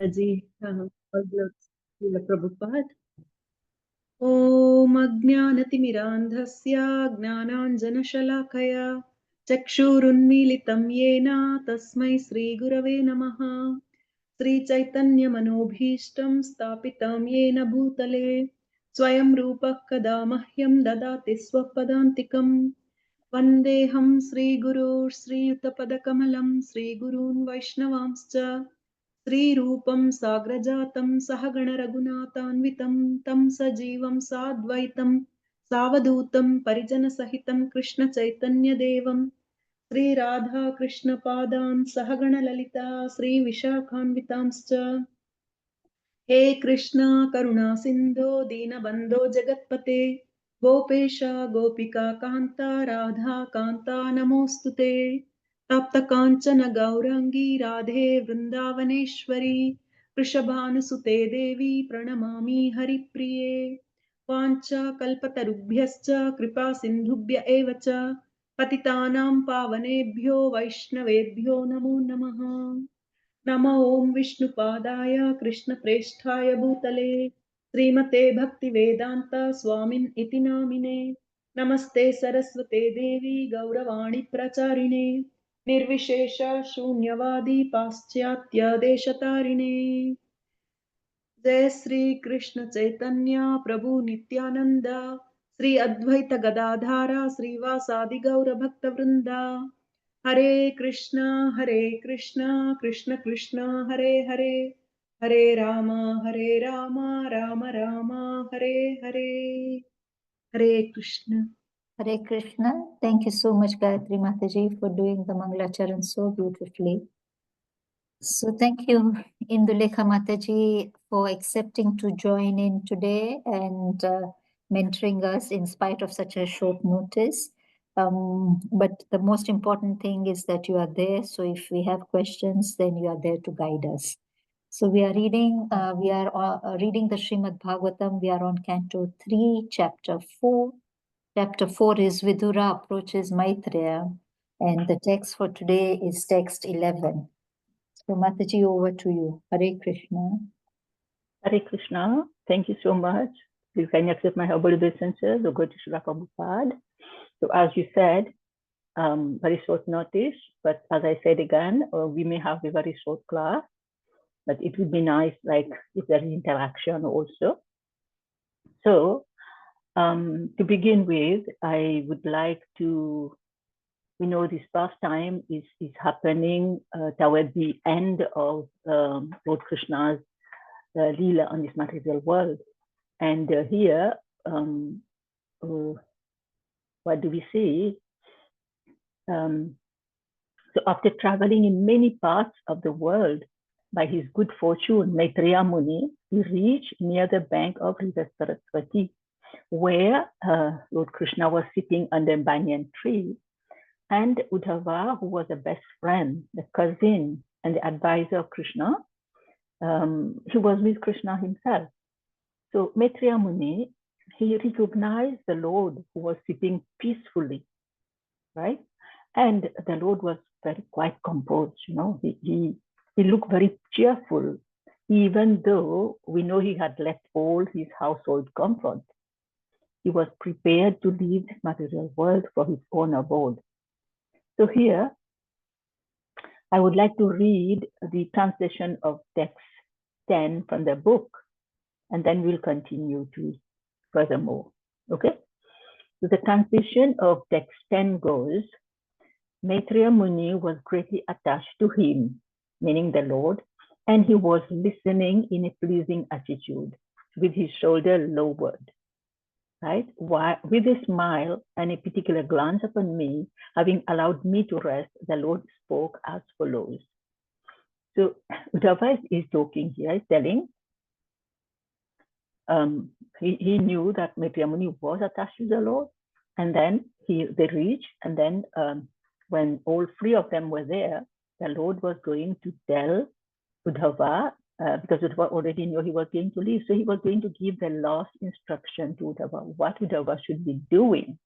जी प्रभुपाद। ॐ अज्ञानतिमिरान्धस्य ज्ञानाञ्जनशलाकया चक्षुरुन्मीलितं येन तस्मै श्रीगुरवे नमः। श्रीचैतन्यमनोभीष्टं स्थापितं येन भूतले स्वयं रूपः कदा मह्यं ददाति स्वपदान्तिकम्। वन्देऽहं श्रीगुरो श्रीयुतपदकमलं श्रीगुरून् वैष्णवांश्च श्रीरूपं साग्रजातं सहगणरघुनाथान्वितं तं सजीवं साद्वैतं सावधूतं परिजनसहितं कृष्णचैतन्यदेवं श्रीराधाकृष्णपादान् सहगणललिता श्रीविशाखान्वितांश्च। हे कृष्णा करुणा सिन्धो दीनबन्धो जगत्पते गोपेश गोपिका कान्ता राधा कान्ता नमोऽस्तु ते। तप्तकाञ्चन गौराङ्गी राधे वृन्दावनेश्वरी वृषभानुसुते देवी प्रणमामि हरिप्रिये। वाञ्छाकल्पतरुभ्यश्च कृपा सिन्धुभ्य एव च पतितानां पावनेभ्यो वैष्णवेभ्यो नमो नमः। नमो ॐ विष्णुपादाय कृष्णप्रेष्ठाय भूतले श्रीमते भक्तिवेदान्त स्वामिन् इति नामिने। नमस्ते सरस्वते देवी गौरवाणी प्रचारिणे निर्विशेष शून्यवादी पाश्चात्य देशतारिणे। जय श्री कृष्ण चैतन्य प्रभु नित्यानंद श्री अद्वैत गदाधारा श्रीवासादि गौर भक्त वृंदा। हरे कृष्णा कृष्ण कृष्ण हरे हरे हरे राम राम राम हरे हरे। हरे Krishna. Hare Krishna. Thank you so much, Gayatri Mataji, for doing the Mangalacharan so beautifully. So thank you, Indulekha Mataji, for accepting to join in today and mentoring us in spite of such a short notice. But the most important thing is that you are there. So if we have questions, then you are there to guide us. So we are reading the Srimad Bhagavatam. We are on Canto 3, Chapter 4. Chapter 4 is Vidura approaches Maitreya, and the text for today is text 11. So Mataji, over to you. Hare Krishna. Hare Krishna. Thank you so much. Please can you accept my humble obeisances or go to Srila Prabhupada. So as you said, very short notice, but as I said again, we may have a very short class, but it would be nice like if there is interaction also. So to begin with, I would like to, this pastime is happening toward the end of Lord Krishna's Leela on this material world. And here, what do we see? So after traveling in many parts of the world, by his good fortune, Maitreya Muni, he reached near the bank of River Saraswati, where Lord Krishna was sitting under a banyan tree. And Uddhava, who was the best friend, the cousin, and the advisor of Krishna, he was with Krishna himself. So Maitreya Muni, he recognized the Lord who was sitting peacefully, right? And the Lord was very quite composed, he looked very cheerful, even though we know he had left all his household comfort. He was prepared to leave this material world for his own abode. So here, I would like to read the translation of text 10 from the book, and then we'll continue to furthermore, okay? So the translation of text 10 goes, Maitreya Muni was greatly attached to him, meaning the Lord, and he was listening in a pleasing attitude, with his shoulder lowered, right? With a smile and a particular glance upon me, having allowed me to rest, the Lord spoke as follows. So Uddhava is talking here, telling, he knew that Maitreya Muni was attached to the Lord, and then they reached, and then when all three of them were there, the Lord was going to tell Uddhava, because Uddhava already knew he was going to leave, so he was going to give the last instruction to Uddhava, what Uddhava should be doing.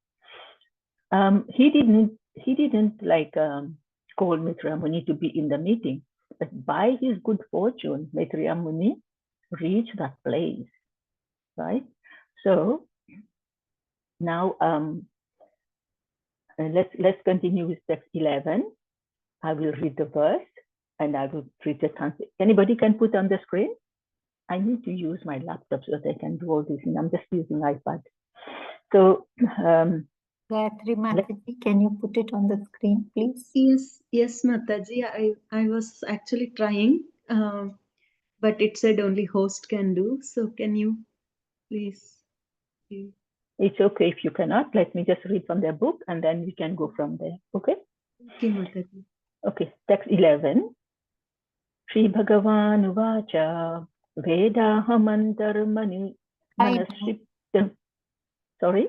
He didn't like call Maitreya Muni to be in the meeting. But by his good fortune, Maitreya Muni reached that place, right? So now let's continue with text 11. I will read the verse and I will read the translation. Anybody can put on the screen? I need to use my laptop so that I can do all this, and I'm just using iPad. So Gayatri Mataji, can you put it on the screen, please? Yes, Mataji. I was actually trying, but it said only host can do. So can you please? It's okay if you cannot. Let me just read from their book and then we can go from there. Okay? Okay, Mataji. Okay, text 11. Shri Bhagavan Uvacha Vedahamantara Manasiptam. Sorry?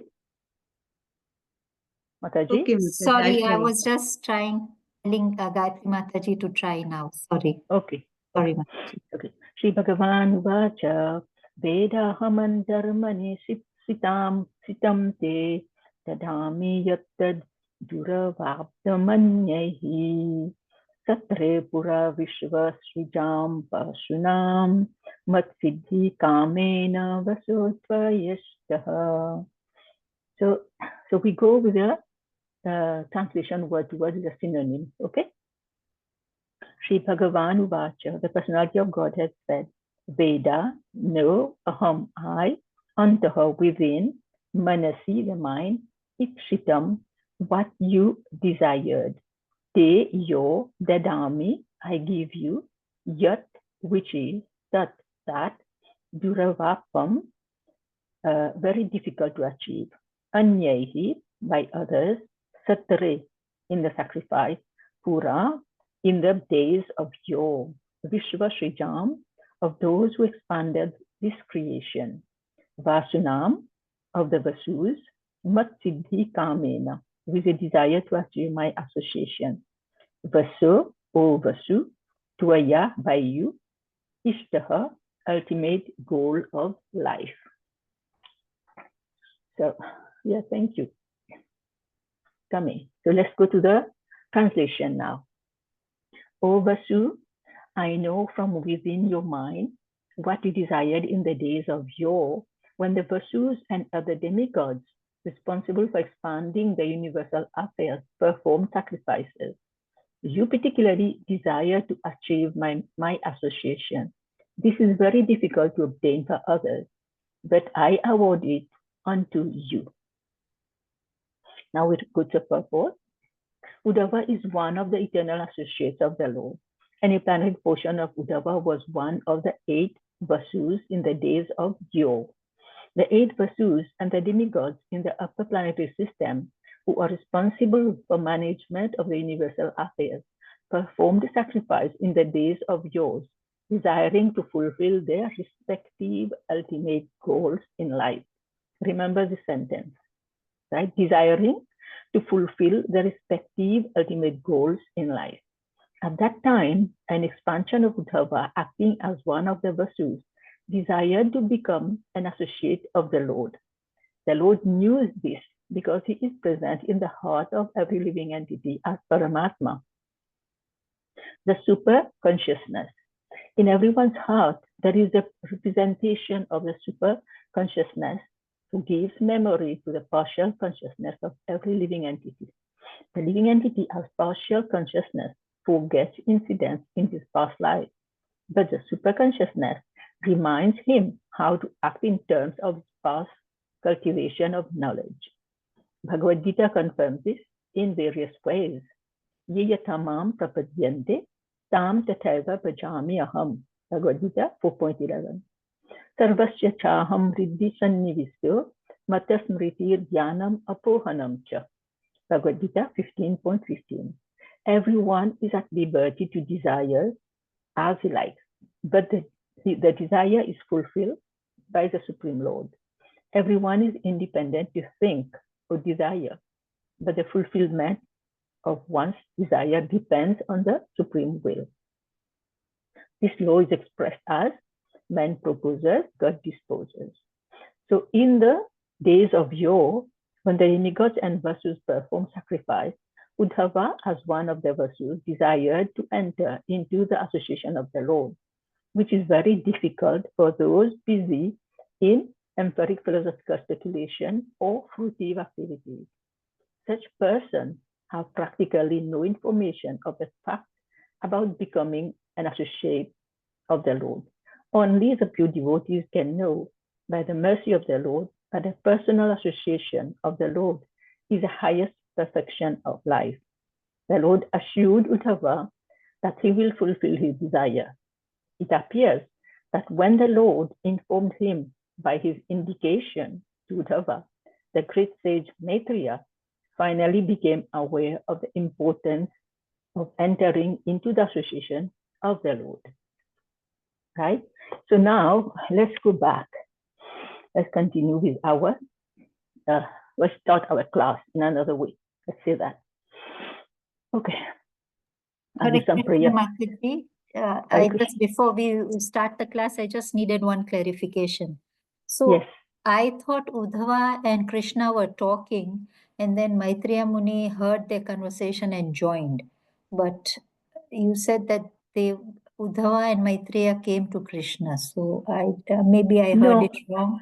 Mataji? Okay, Mataji. Sorry, I was just telling Gayatri Mataji to try now. Sorry. Okay. Sorry, Mataji. Okay. Shri Bhagavan Uvacha Vedahamantara Manisitam te Tadami Yattad Duravabdamanyahi Satre Pura Vishva Srijam Pasunam Matsiddhi Kamena Vasudvayashtaha. So we go with the translation word to word is a synonym, okay? Shri Bhagavan Uvacha, the personality of God has said, Veda, know, aham, I, antaha, within, manasi, the mind, ikshitam, what you desired, te, yo, dadami, I give you, yat, which is, that, duravapam, very difficult to achieve, anyahi, by others, satre, in the sacrifice, pura, in the days of yore, Vishva Srijam, of those who expanded this creation, Vasunam, of the Vasus, Matsiddhi Kamena, with a desire to achieve my association, Vasu, O Vasu, Tvaya, by you, Ishtaha, ultimate goal of life. So, yeah, thank you. Coming. So let's go to the translation now. O Vasu, I know from within your mind what you desired in the days of yore, when the Vasus and other demigods responsible for expanding the universal affairs performed sacrifices. You particularly desire to achieve my association. This is very difficult to obtain for others, but I award it unto you. Now we go to purport. Uddhava is one of the eternal associates of the Lord, and a planetary portion of Uddhava was one of the 8 Vasus in the days of yore. The 8 Vasus and the demigods in the upper planetary system, who are responsible for management of the universal affairs, performed sacrifice in the days of yore, desiring to fulfill their respective ultimate goals in life. Remember the sentence, right? Desiring to fulfill their respective ultimate goals in life. At that time, an expansion of Uddhava, acting as one of the Vasus, desired to become an associate of the Lord. The Lord knew this because he is present in the heart of every living entity as Paramatma, the super consciousness. In everyone's heart, there is a representation of the super consciousness who gives memory to the partial consciousness of every living entity. The living entity as partial consciousness forgets incidents in his past life, but the superconsciousness reminds him how to act in terms of his past cultivation of knowledge. Bhagavad Gita confirms this in various ways. Yayatamam prapadyante tam tathaiva bhajami aham. Bhagavad Gita 4.11. Sarvasya chaham riddhi sannivisyo matasmritir dhyanam apohanam cha. Bhagavad Gita 15.15. Everyone is at liberty to desire as he likes, but the desire is fulfilled by the Supreme Lord. Everyone is independent to think or desire, but the fulfillment of one's desire depends on the Supreme Will. This law is expressed as man proposes, God disposes. So in the days of yore, when the demigods and Vasus performed sacrifice, Uddhava, as one of the Vasus, desired to enter into the association of the Lord, which is very difficult for those busy in empiric philosophical speculation or fruitive activities. Such persons have practically no information of the fact about becoming an associate of the Lord. Only the pure devotees can know, by the mercy of the Lord, that the personal association of the Lord is the highest perfection of life. The Lord assured Uddhava that he will fulfill his desire. It appears that when the Lord informed him by his indication to Uddhava, the great sage Maitreya finally became aware of the importance of entering into the association of the Lord. Right? So now let's go back. Let's continue with our, let's start our class in another way. Let's say that. Okay. I'll do some prayer. Before we start the class, I just needed one clarification. So Yes. I thought Uddhava and Krishna were talking, and then Maitreya Muni heard their conversation and joined. But you said that Uddhava and Maitreya came to Krishna. So maybe I heard it wrong.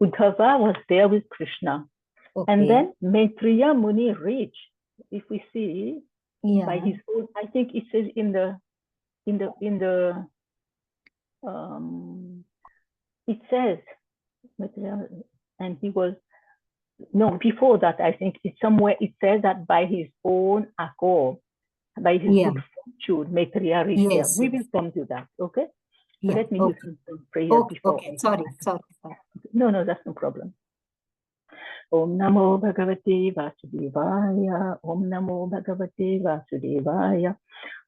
Uddhava was there with Krishna. Okay. And then Maitreya Muni reached. If we see by his own, I think it says in the it says, and he was, no, before that, I think it's somewhere, it says that by his own accord, by his good fortune, Maitreya reached there. We will come to that, okay? So let me do some prayer before. Okay, sorry. No, that's no problem. Om Namo Bhagavate Vasudevaya. Om Namo Bhagavate Vasudevaya.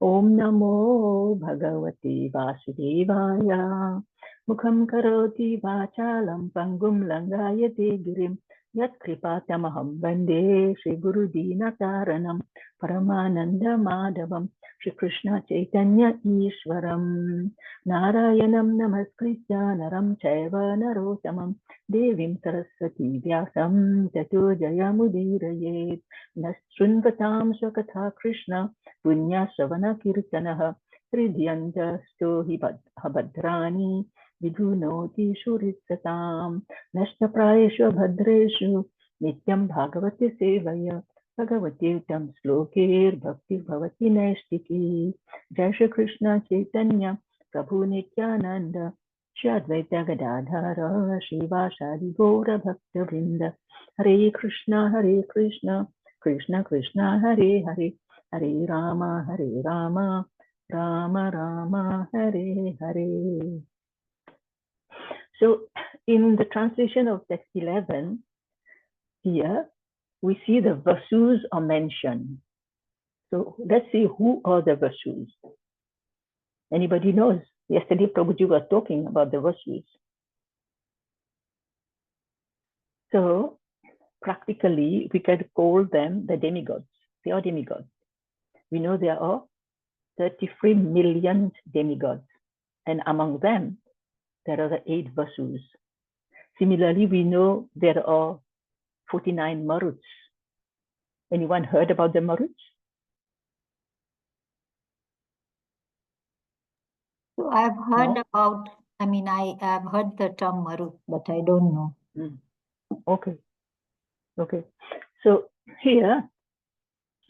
Om Namo Bhagavate Vasudevaya. Mukham karoti vachalam pangum langayate girim. Yat kripatamaham vande Shri Guru Dina Taranam Paramananda Madhavam Shri Krishna Chaitanya Ishwaram Narayanam Namaskritya Naram Chaiva Narotamam Devim Saraswati Vyasam Tato Jayamudiraye Nasrunvatam Swakatha Krishna Punya Savana Kirtanaha Hridyanta Stohi Bhadrani Vidunoti Shuritsatam Nashtaprayeshu Bhadreshu Nityam Bhagavati Sevaya Bhagavati Tam Slokir Bhakti Bhavati Naistiki Jai Shri Krishna Chaitanya Prabhu Nityananda Shri Advaita Gadadhara Shiva Shadi Gaura Bhakta Vrinda Hare Krishna Krishna Krishna Hare Hare Hare Rama Rama Rama Hare Hare. So in the translation of text 11, here we see the Vasus are mentioned. So let's see who are the Vasus. Anybody knows? Yesterday Prabhuji was talking about the Vasus. So practically we can call them the demigods. They are demigods. We know there are 33 million demigods, and among them there are the 8 Vasus. Similarly, we know there are 49 Maruts. Anyone heard about the Maruts? So I've heard about, I've heard the term Marut, but I don't know. Okay. So here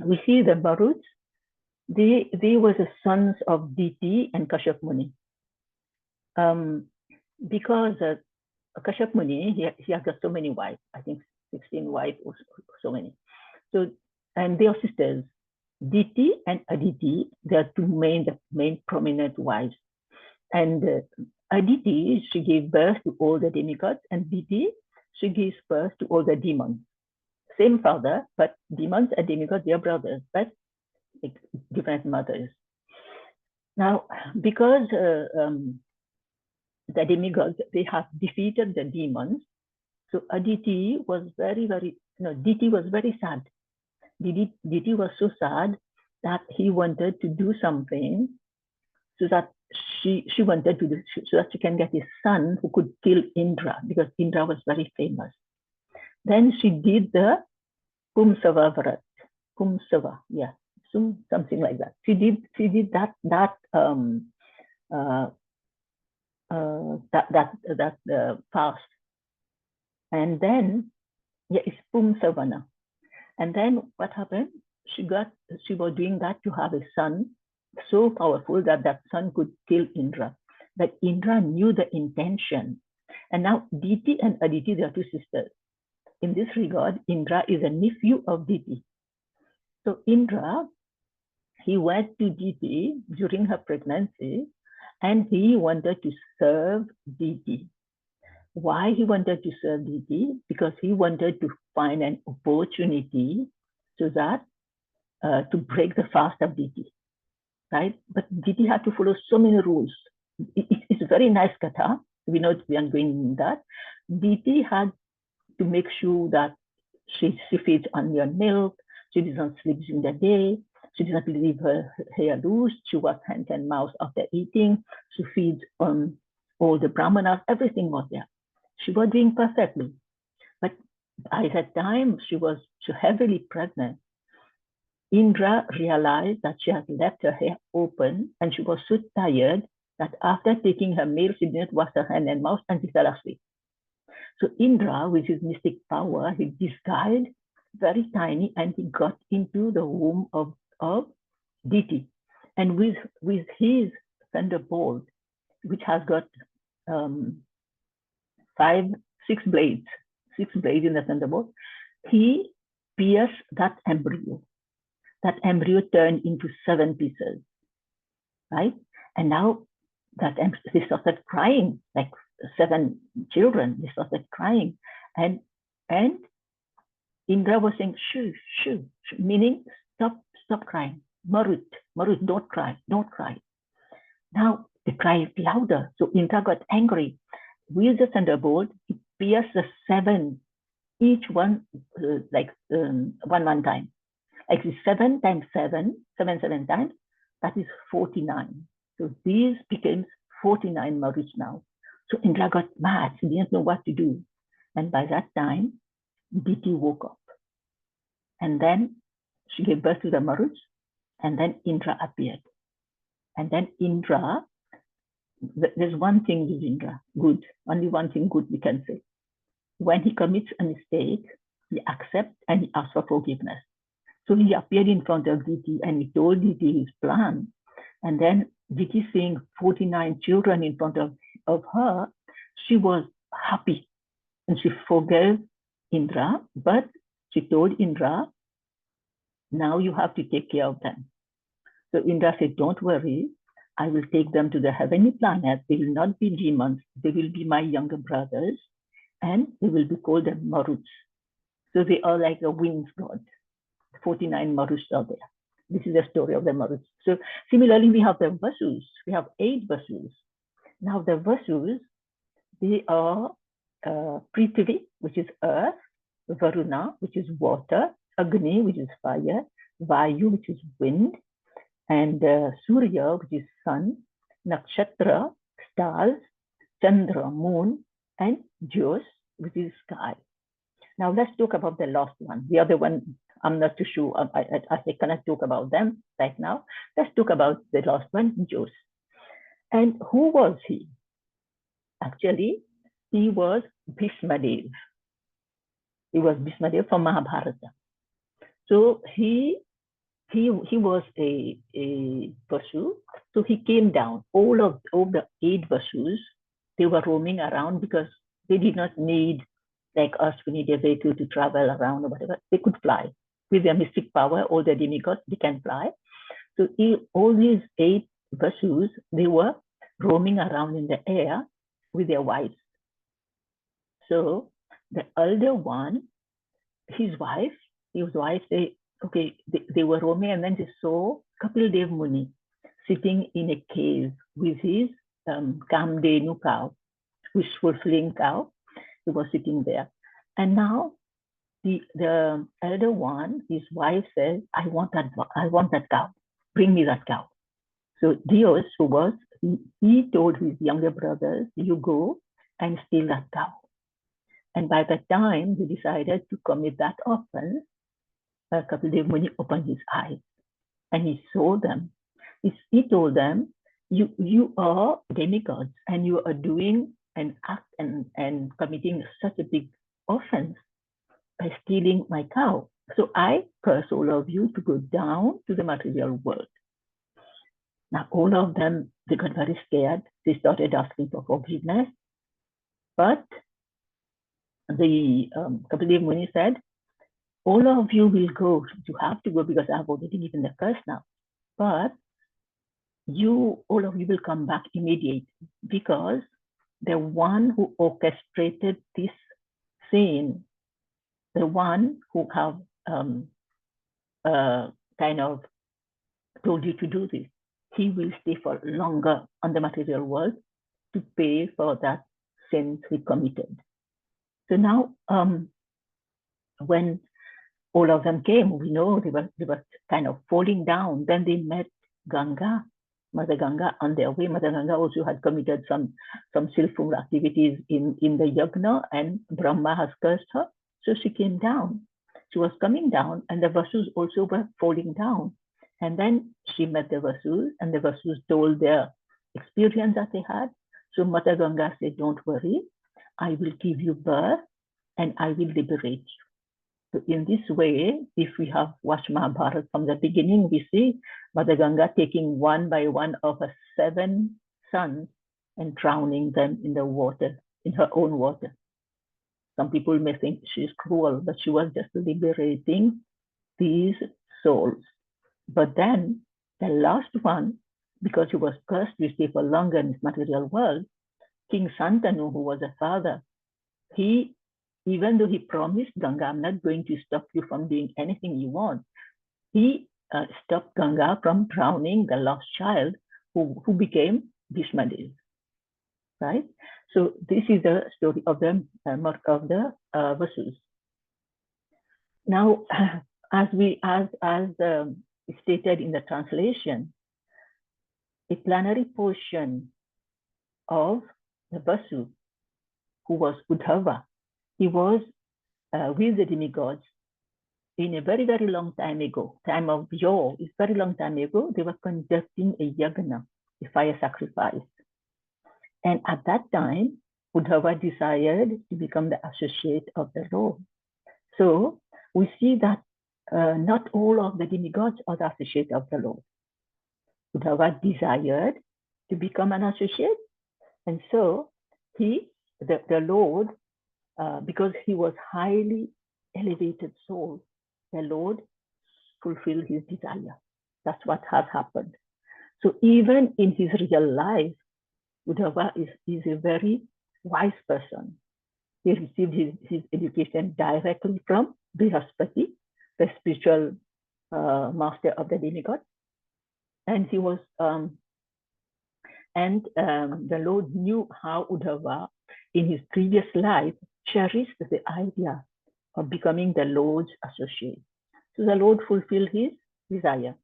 we see the Maruts. They were the sons of Diti and Kashyap Muni. Because Kashyap Muni, he has got so many wives, I think 16 wives or so many. So, and they are sisters. Diti and Aditi, they are two main prominent wives. And Aditi, she gave birth to all the demigods, and Diti, she gives birth to all the demons. Same father, but demons and demigods, they are brothers, but different mothers. Now, because the demigods, they have defeated the demons, so Aditi was Diti was very sad. Diti was so sad that he wanted to do something so that she wanted to do, so that she can get a son who could kill Indra, because Indra was very famous. Then she did the Pumsava Vrat. Pumsava, yeah, something like that. She did that fast, and then yeah, it's Pumsavana. And then what happened? She was doing that to have a son so powerful that that son could kill Indra. But Indra knew the intention. And now Diti and Aditi, they are two sisters. In this regard, Indra is a nephew of Diti. So Indra, he went to Diti during her pregnancy, and he wanted to serve Diti. Why he wanted to serve Diti? Because he wanted to find an opportunity so that to break the fast of Diti, right? But Diti had to follow so many rules. It's a very nice katha. We know we are going in that. Diti had to make sure that she feeds onion milk, she doesn't sleep during the day, she doesn't leave her hair loose, she washes hands and mouth after eating, she feeds all the brahmanas, everything was there. She was doing perfectly. But by that time, she was heavily pregnant. Indra realized that she had left her hair open and she was so tired that after taking her meal, she didn't wash her hand and mouth and she fell asleep. So Indra, with his mystic power, he disguised very tiny and he got into the womb of Diti. And with his thunderbolt, which has got 6 blades in the thunderbolt, he pierced that embryo. That embryo turned into 7 pieces, right? And now that they started crying, like 7 children, they started crying. And Indra was saying, shoo, shoo, meaning stop crying. Marut, don't cry. Now they cried louder. So Indra got angry. With the thunderbolt, he pierced the 7, each one one time. Like 7 times 7 times, that is 49. So these became 49 Maruts now. So Indra got mad. She didn't know what to do. And by that time, Diti woke up. And then she gave birth to the Maruts. And then Indra appeared. And then Indra, there's one thing with Indra, good. Only one thing good we can say. When he commits a mistake, he accepts and he asks for forgiveness. So he appeared in front of Diti and he told Diti his plan. And then Diti seeing 49 children in front of her, she was happy and she forgave Indra, but she told Indra, now you have to take care of them. So Indra said, don't worry, I will take them to the heavenly planet. They will not be demons. They will be my younger brothers and they will be called the Maruts. So they are like a wings god. 49 Maruts are there. This is the story of the Maruts. So similarly, we have the Vasus. We have 8 Vasus. Now the Vasus, they are Prithvi, which is earth, Varuna, which is water, Agni, which is fire, Vayu, which is wind, and Surya, which is sun, Nakshatra, stars, Chandra, moon, and Jyos, which is sky. Now let's talk about the last one. The other one, I'm not too sure. I cannot talk about them right now. Let's talk about the last one, Jyos. And who was he? Actually, he was Bhishmadev. He was Bhishmadev from Mahabharata. So he was a Vasu. So he came down. All of the 8 Vasus, they were roaming around because they did not need, like us, we need a vehicle to travel around or whatever. They could fly. With their mystic power, all the demigods, they can fly. So all these 8 Vasus, they were roaming around in the air with their wives. So the elder one, his wife say, okay, they were roaming and then they saw Kapil Dev Muni sitting in a cave with his Kamdenu cow, wishful-filling cow. He was sitting there. And now the elder one, his wife says, I want that cow. Bring me that cow. So Dios, he told his younger brothers, you go and steal that cow. And by the time he decided to commit that offense, Kapildev Muni opened his eyes and he saw them. He told them, you are demigods and you are doing an act and committing such a big offense by stealing my cow. So I curse all of you to go down to the material world. Now, all of them, they got very scared. They started asking for forgiveness. But the Kapildev Muni said, all of you will go. You have to go because I've already given the curse now. But all of you will come back immediately because the one who orchestrated this scene, the one who have kind of told you to do this, he will stay for longer on the material world to pay for that sins he committed. So now, when all of them came, we know they were kind of falling down. Then they met Ganga, Mother Ganga, on their way. Mother Ganga also had committed some sinful activities in the yagna, and Brahma has cursed her. So she came down. She was coming down, and the Vasus also were falling down. And then she met the Vasus, and the Vasus told their experience that they had. So Mother Ganga said, don't worry, I will give you birth and I will liberate you. So in this way, if we have watched Mahabharata from the beginning, we see Mother Ganga taking one by one of her 7 sons and drowning them in the water, in her own water. Some people may think she's cruel, but she was just liberating these souls. But then the last one, because he was cursed to stay for longer in this material world, King Santanu, who was a father, even though he promised Ganga, I'm not going to stop you from doing anything you want, he stopped Ganga from drowning the lost child who became Bhishmadev, right? So this is the story of the Vasus. Now, as stated in the translation, a plenary portion of the Vasu, who was Uddhava, he was with the demigods in a very, very long time ago, time of yore, is very long time ago, they were conducting a yagna, a fire sacrifice. And at that time, Uddhava desired to become the associate of the Lord. So we see that not all of the demigods are the associate of the Lord. Uddhava desired to become an associate, and so the Lord, because he was highly elevated soul, the Lord fulfilled his desire. That's what has happened. So even in his real life, Uddhava is a very wise person. He received his education directly from Brihaspati, the spiritual master of the demigod, and he was the Lord knew how Uddhava in his previous life cherished the idea of becoming the Lord's associate. So the Lord fulfilled his desire.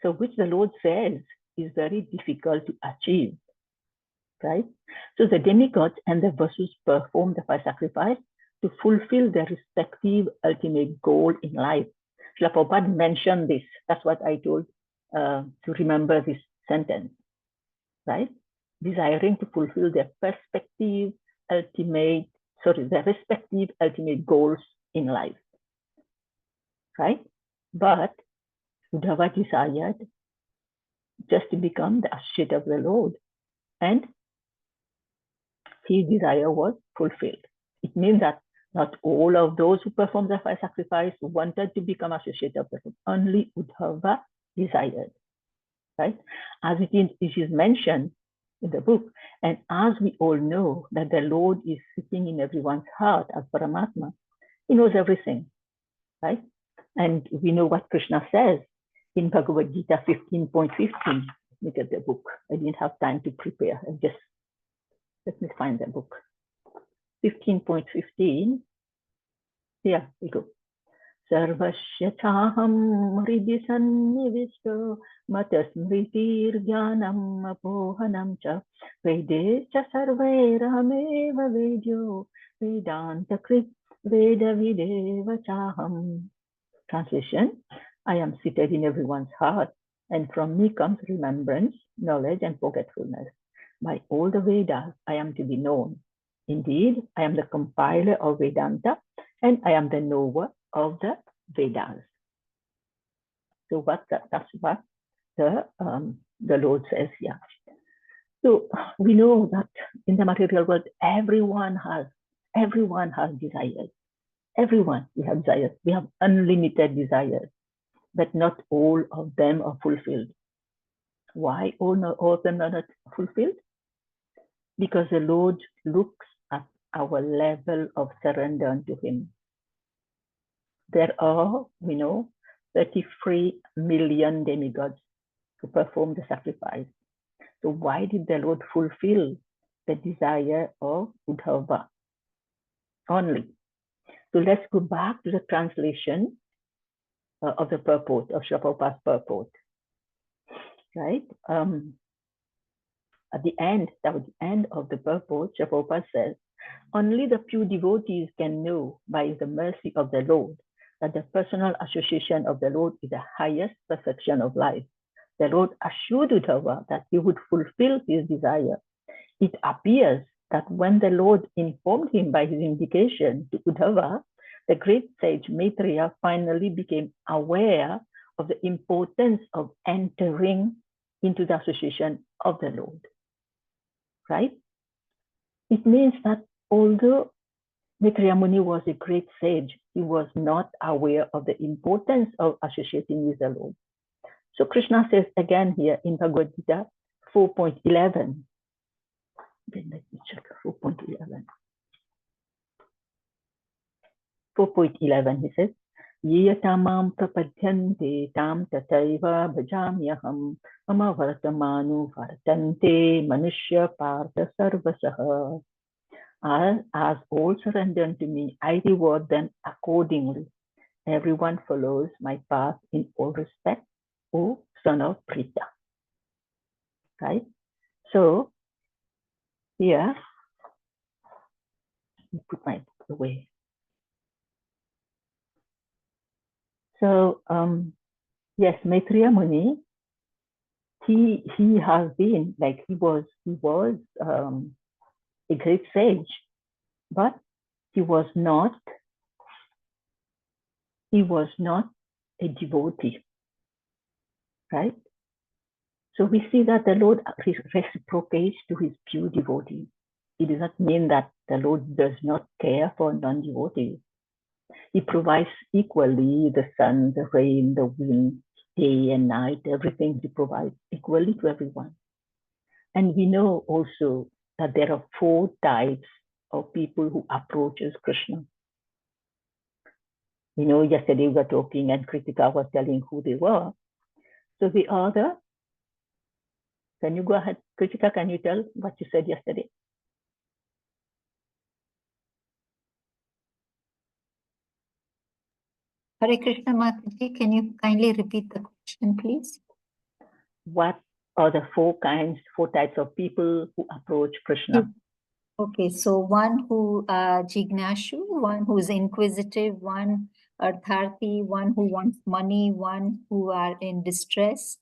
So which the Lord says is very difficult to achieve, right? So the demigods and the Vasus perform the fire sacrifice to fulfill their respective ultimate goal in life. Srila Prabhupada mentioned this. That's what I told to remember this sentence, right? Desiring to fulfill their respective ultimate goals in life, right? But Uddhava desired just to become the associate of the Lord, and his desire was fulfilled. It means that not all of those who performed the fire sacrifice wanted to become associate of the Lord. Only Uddhava desired, right? As it is mentioned in the book, and as we all know that the Lord is sitting in everyone's heart as Paramatma, he knows everything, right? And we know what Krishna says in Bhagavad Gita 15.15. Look at the book. I didn't have time to prepare. Let me find the book. 15.15. Here we go. Sarvasya chaham hridhi sannivishto matasmritirjnanam apohanam cha vede cha sarvairameva vedyo vedanta krit veda videva chaham. Translation: I am seated in everyone's heart, and from me comes remembrance, knowledge, and forgetfulness. By all the Vedas, I am to be known. Indeed, I am the compiler of Vedanta, and I am the knower of the Vedas. So that's what the Lord says here. So we know that in the material world, everyone has desires. Everyone, we have desires. We have unlimited desires, but not all of them are fulfilled. Why all of them are not fulfilled? Because the Lord looks at our level of surrender unto Him. There are, we know, 33 million demigods who perform the sacrifice. So why did the Lord fulfill the desire of Uddhava only? So let's go back to the translation of the purport, of Srila Prabhupada's purport, right? At the end of the purport, Srila Prabhupada says, only the pure devotees can know by the mercy of the Lord that the personal association of the Lord is the highest perfection of life. The Lord assured Uddhava that he would fulfill his desire. It appears that when the Lord informed him by his indication to Uddhava, the great sage Maitreya finally became aware of the importance of entering into the association of the Lord. Right? It means that although Maitreya Muni was a great sage, he was not aware of the importance of associating with the Lord. So Krishna says again here in Bhagavad Gita 4.11. Then let me check 4.11. 4.11 he says, Yeyatamam prapadyante tam tataiva bhajamyaham mama vartamanu vartante manushya partha sarvasaha. As all surrender unto me, I reward them accordingly. Everyone follows my path in all respect, O son of Prita. Right? So here, let me put my book away. So yes, Maitreya Muni, he has been like he was a great sage, but he was not a devotee, right? So we see that the Lord reciprocates to his pure devotees. It does not mean that the Lord does not care for non-devotees. He provides equally the sun, the rain, the wind, day and night, everything he provides equally to everyone. And we know also that there are 4 types of people who approaches Krishna. You know, yesterday we were talking and Kritika was telling who they were. So the other, can you go ahead, Kritika, can you tell what you said yesterday? Hare Krishna Mataji, can you kindly repeat the question, please? What are the 4 types of people who approach Krishna? Okay, so one who Jignashu, one who's inquisitive, one Artharthi, one who wants money, one who are in distress,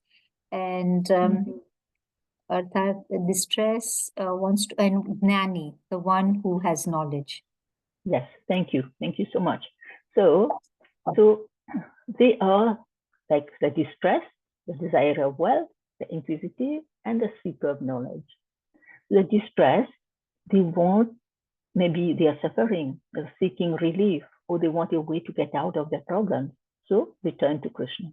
and distress wants to, and Gnani, the one who has knowledge. Yes, thank you so much. So they are like the distress, the desire of wealth, the inquisitive, and the seeker of knowledge. The distress, they want, maybe they are suffering, they're seeking relief, or they want a way to get out of their problems. So they turn to Krishna.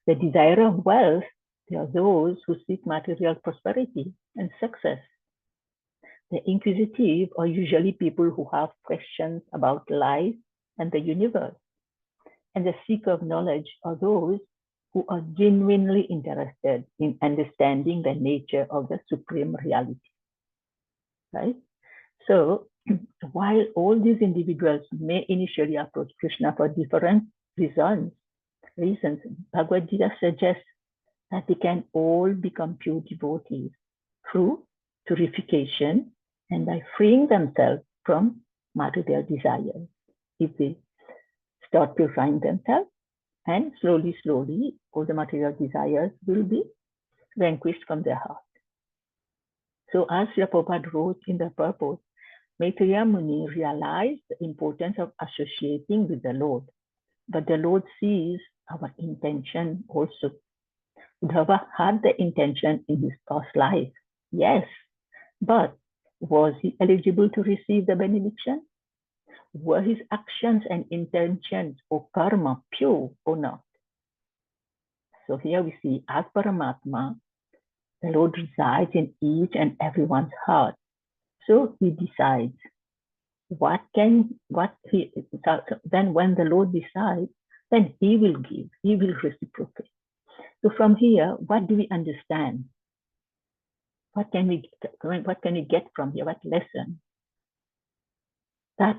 The desire of wealth, they are those who seek material prosperity and success. The inquisitive are usually people who have questions about life and the universe. And the seeker of knowledge are those who are genuinely interested in understanding the nature of the supreme reality. Right? So while all these individuals may initially approach Krishna for different reasons, Bhagavad Gita suggests that they can all become pure devotees through purification and by freeing themselves from material desires. If they start purifying themselves, And slowly, slowly, all the material desires will be vanquished from their heart. So as Srila Prabhupada wrote in the purport, Maitreya Muni realized the importance of associating with the Lord, but the Lord sees our intention also. Uddhava had the intention in his past life, yes, but was he eligible to receive the benediction? Were his actions and intentions or karma pure or not? So here we see, as Paramatma, the Lord resides in each and everyone's heart. So he decides then when the Lord decides, then he will give, he will reciprocate. So from here, what do we understand? What can we get from here? What lesson? That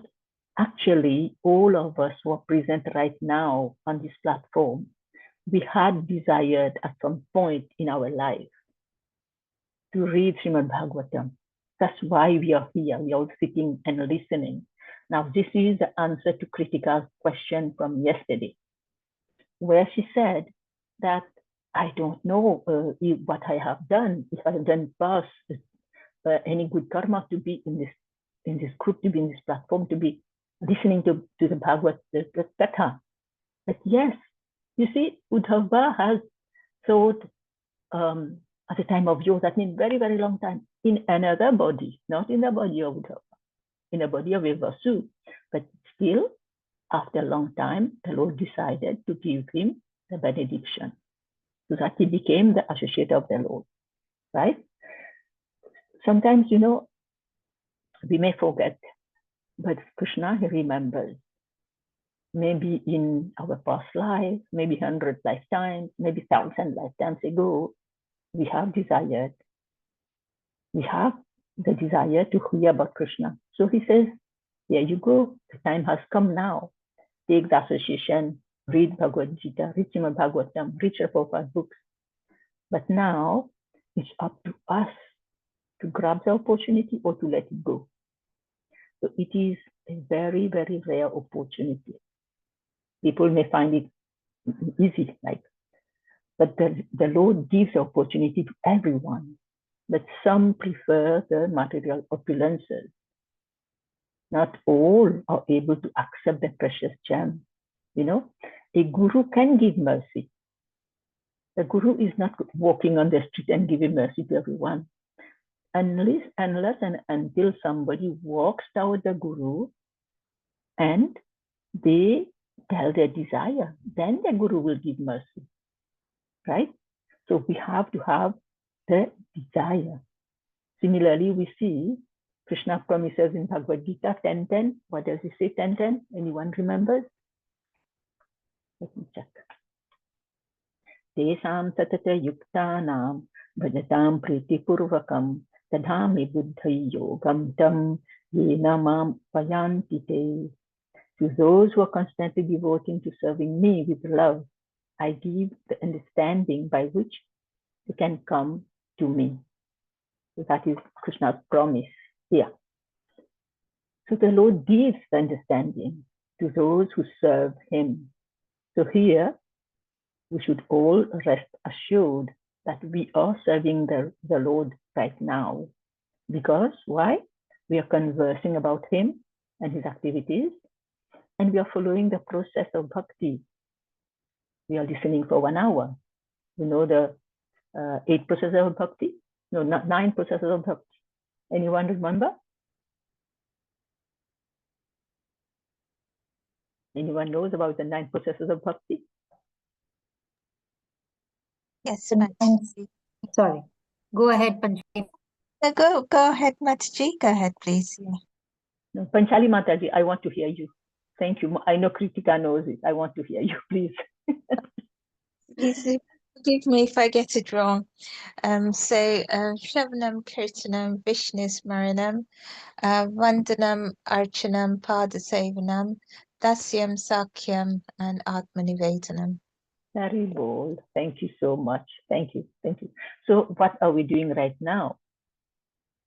actually all of us who are present right now on this platform, we had desired at some point in our life to read Srimad Bhagavatam. That's why we are here. We are sitting and listening. Now, this is the answer to Kritika's question from yesterday, where she said that I don't know what I have done, if I have done past any good karma to be in this group, to be in this platform, to be listening to the Bhagavad Katha. But yes, you see, Uddhava has thought at the time of yoga, that means very, very long time, in another body, not in the body of Uddhava, in the body of Vasu. But still, after a long time, the Lord decided to give him the benediction, so that he became the associate of the Lord, right? Sometimes, we may forget, but Krishna, he remembers. Maybe in our past life, maybe 100 lifetimes, maybe 1,000 lifetimes ago, we have desired. We have the desire to hear about Krishna. So he says, here you go. The time has come now. Take the association, read Bhagavad Gita, read Srimad Bhagavatam, read Prabhupada's books. But now it's up to us to grab the opportunity or to let it go. So it is a very, very rare opportunity. People may find it easy, but the Lord gives the opportunity to everyone. But some prefer the material opulences. Not all are able to accept the precious gem. A guru can give mercy. The guru is not walking on the street and giving mercy to everyone. Unless and until somebody walks toward the guru and they tell their desire, then the guru will give mercy, right? So we have to have the desire. Similarly, we see Krishna promises in Bhagavad Gita 10:10. What does he say 10:10? Anyone remembers? Let me check. Tesam satata yuktanam bhajatam pritipurvakam tadhami buddhai yogam tam yena mam payanti te. To those who are constantly devoting to serving me with love, I give the understanding by which they can come to me. So that is Krishna's promise here. So the Lord gives the understanding to those who serve him. So here, we should all rest assured that we are serving the Lord right now. Because why? We are conversing about him and his activities, and we are following the process of bhakti. We are listening for 1 hour. You know the 8 processes of bhakti? No, not 9 processes of bhakti. Anyone remember? Anyone knows about the 9 processes of bhakti? Yes, Mataji. Sorry. Go ahead, Panchali. Go ahead, Mataji. Go ahead, please. Yeah. No, Panchali Mataji, I want to hear you. Thank you. I know Kritika knows it. I want to hear you, please. Please forgive me if I get it wrong. Shravanam, Kirtanam, Vishnu Smaranam, Vandanam, Archanam, Padasevanam, Dasyam, Sakyam, and Atmanivedanam. Very bold. Thank you so much. Thank you. Thank you. So what are we doing right now?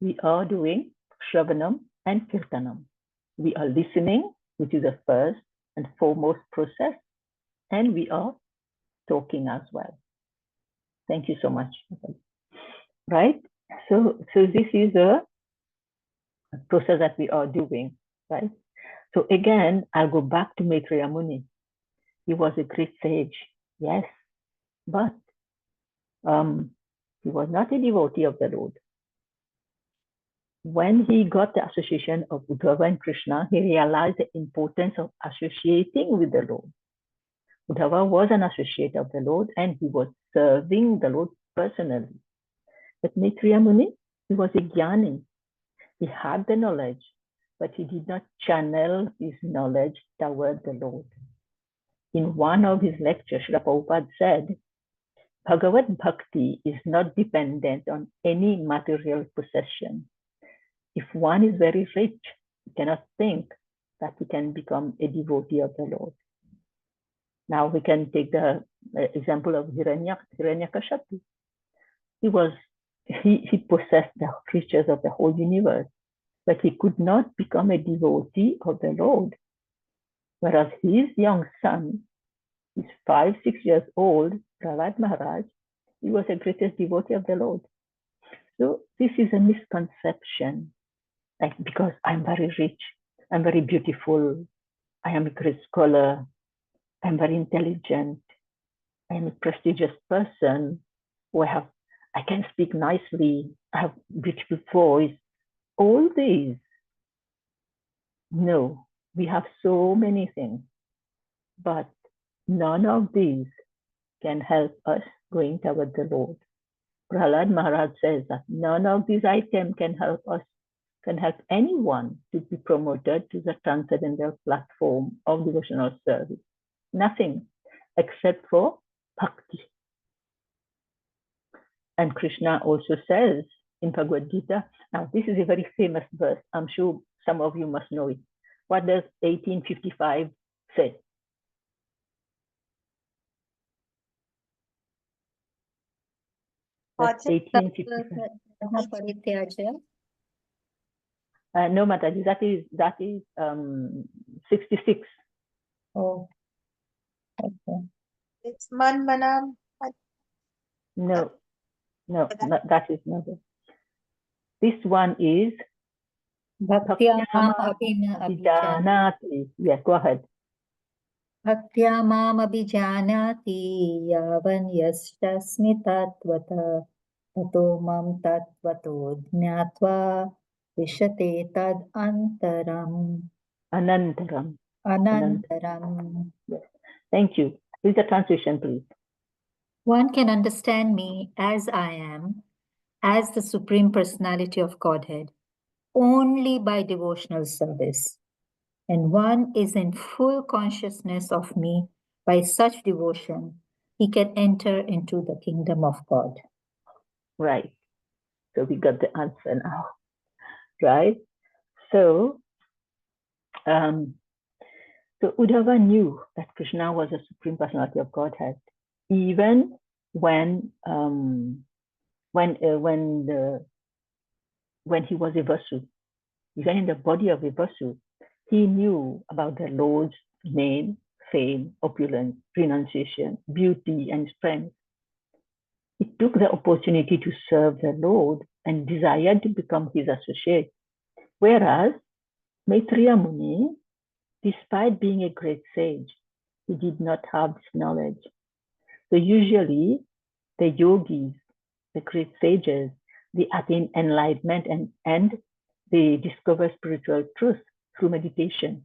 We are doing Shravanam and Kirtanam. We are listening, which is the first and foremost process, and we are talking as well. Thank you so much. Right? So this is a process that we are doing, right? So again, I'll go back to Maitreya Muni. He was a great sage, yes, but he was not a devotee of the Lord. When he got the association of Uddhava and Krishna, he realized the importance of associating with the Lord. Uddhava was an associate of the Lord and he was serving the Lord personally. But Maitreya Muni, he was a jnani. He had the knowledge, but he did not channel his knowledge toward the Lord. In one of his lectures, Srila Prabhupada said, Bhagavad Bhakti is not dependent on any material possession. If one is very rich, he cannot think that he can become a devotee of the Lord. Now we can take the example of Hiranyakashipu. He possessed the riches of the whole universe, but he could not become a devotee of the Lord. Whereas his young son, he's 5, 6 years old, Prahlad Maharaj, he was the greatest devotee of the Lord. So this is a misconception, like because I'm very rich, I'm very beautiful, I am a great scholar, I'm very intelligent, I am a prestigious person, I can speak nicely, I have beautiful voice. All these, no, we have so many things, but none of these can help us going toward the Lord. Prahlad Maharaj says that none of these items can help us, can help anyone to be promoted to the transcendental platform of devotional service. Nothing except for bhakti. And Krishna also says in Bhagavad Gita, now this is a very famous verse, I'm sure some of you must know it. What does 1855 say? That's 1855. No, Mataji, that is 66. Oh, okay. It's man manam. No, that is not it. This one is Bhaktya-mam Abhijanati. Yes, go ahead. Bhaktya-mam abhijanati yavan yashtasmi tatvata tato mam tatvato jnatva vishate tad antaram. Anantaram. Anantaram. Yes. Thank you. Read the translation, please. One can understand me as I am, as the Supreme Personality of Godhead, only by devotional service. And one is in full consciousness of me by such devotion, he can enter into the kingdom of God. Right. So we got the answer now. Right? So Uddhava knew that Krishna was a Supreme Personality of Godhead, even when he was a Vasu, even in the body of a Vasu, he knew about the Lord's name, fame, opulence, renunciation, beauty, and strength. He took the opportunity to serve the Lord and desired to become his associate. Whereas Maitreya Muni, despite being a great sage, he did not have this knowledge. So usually the yogis, the great sages, they attain enlightenment and they discover spiritual truth through meditation,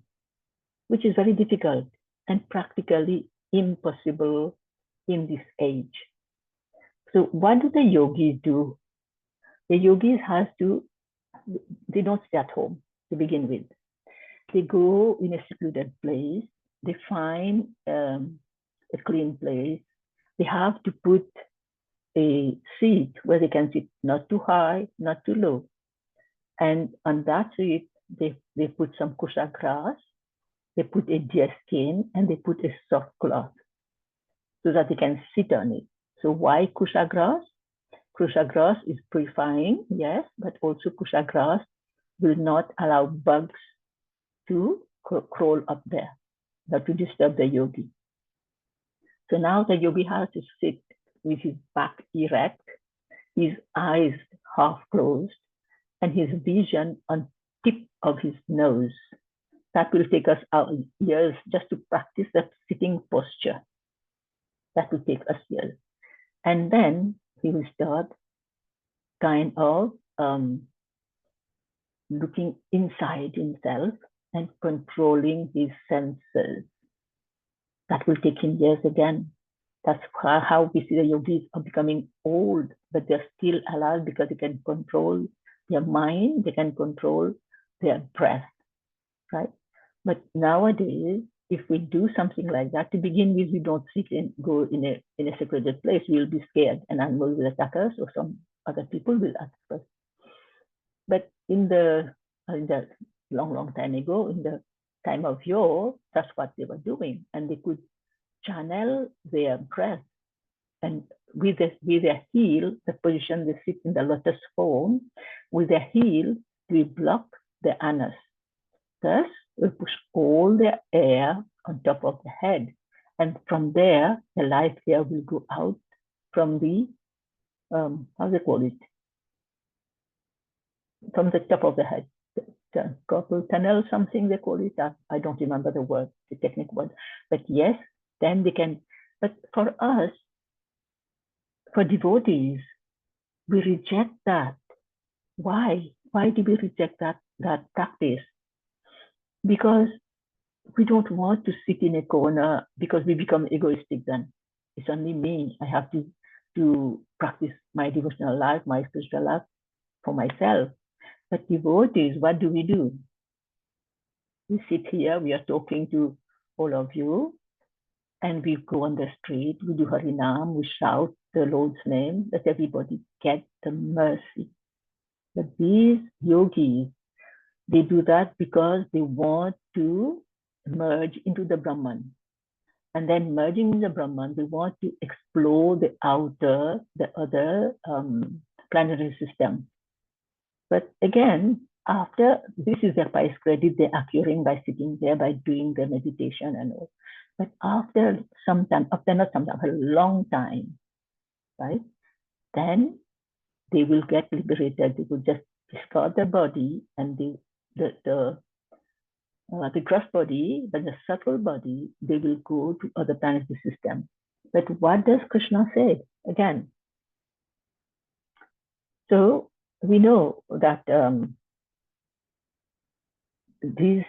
which is very difficult and practically impossible in this age. So what do the yogis do? The yogis they don't stay at home to begin with. They go in a secluded place, they find a clean place, they have to put a seat where they can sit not too high, not too low. And on that seat, they put some kusha grass, they put a deer skin, and they put a soft cloth so that they can sit on it. So why kusha grass? Kusha grass is purifying, yes, but also kusha grass will not allow bugs to crawl up there, not to disturb the yogi. So now the yogi has to sit with his back erect, his eyes half closed, and his vision on tip of his nose. That will take us years just to practice that sitting posture. That will take us years. And then he will start kind of looking inside himself and controlling his senses. That will take him years again. That's how we see the yogis are becoming old, but they're still alive because they can control their mind, they can control their breath, right? But nowadays, if we do something like that, to begin with, we don't sit and go in a secluded place. We'll be scared, and animals will attack us, or some other people will attack us. But in the long time ago, in the time of yore, that's what they were doing, and they could channel their breath, and with their heel, the position they sit in the lotus form, with their heel, we block the anus. Thus, we push all the air on top of the head, and from there, the life air will go out from the how they call it, from the top of the head, the carpal tunnel, something they call it. I don't remember the word, the technical word, but yes, then they can. But for us, for devotees, we reject that. Why? Why do we reject that practice? Because we don't want to sit in a corner because we become egoistic then. It's only me. I have to practice my devotional life, my spiritual life for myself. But devotees, what do? We sit here, we are talking to all of you, and we go on the street, we do Harinam, we shout the Lord's name, that everybody get the mercy. But these yogis, they do that because they want to merge into the Brahman. And then merging in the Brahman, they want to explore the other planetary system. But again, after this is their pious credit, they're acquiring by sitting there, by doing their meditation and all. But after some time, a long time, right? Then they will get liberated. They will just discard their body, and the gross body, but the subtle body, they will go to other planetary systems. But what does Krishna say? Again, so we know that these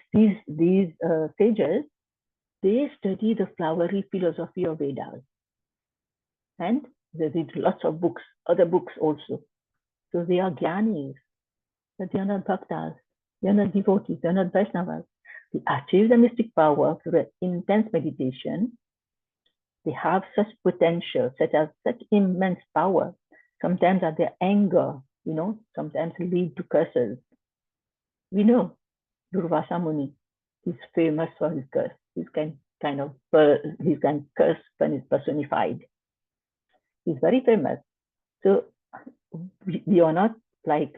sages, they study the flowery philosophy of Vedas, and they read lots of books, other books also. So they are jnanis, but they are not bhaktas, they are not devotees, they are not Vaishnavas. They achieve the mystic power through intense meditation. They have such potential, such immense power. Sometimes at their anger, sometimes lead to curses. We know Durvasa Muni is famous for his curse. He's kind of curse personified. He's very famous. So we are not like